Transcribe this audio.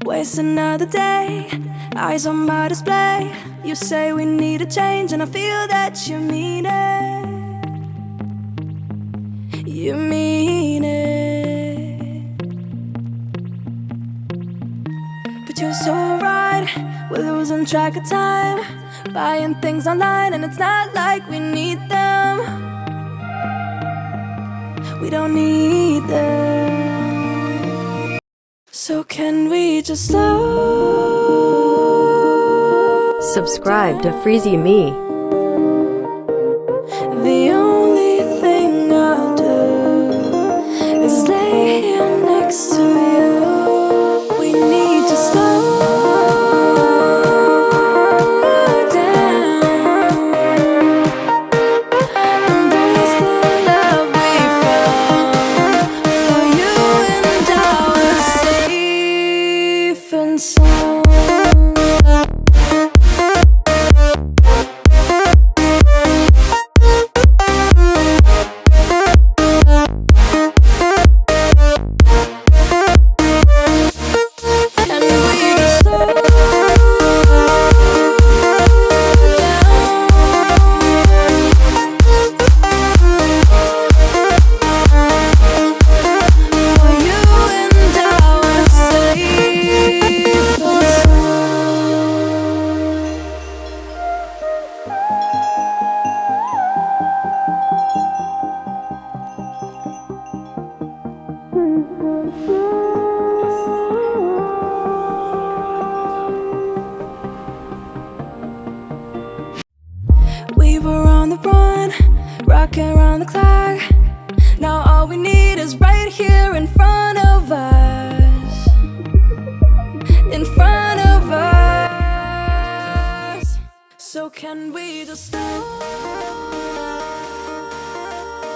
Waste another day, eyes on my display. You say we need a change, and I feel that you mean it. You mean it. But you're so right, we're losing track of time, buying things online, and it's not like we need them. We don't need them. So can we just slow? Subscribe to FreeziMee. The only thing I'll do is lay here next to you. We need to slow down, embrace the love we found. For you and I are safe and sound. We were on the run, rocking around the clock. Now all we need is right here in front of us. In front of us. So can we just stop?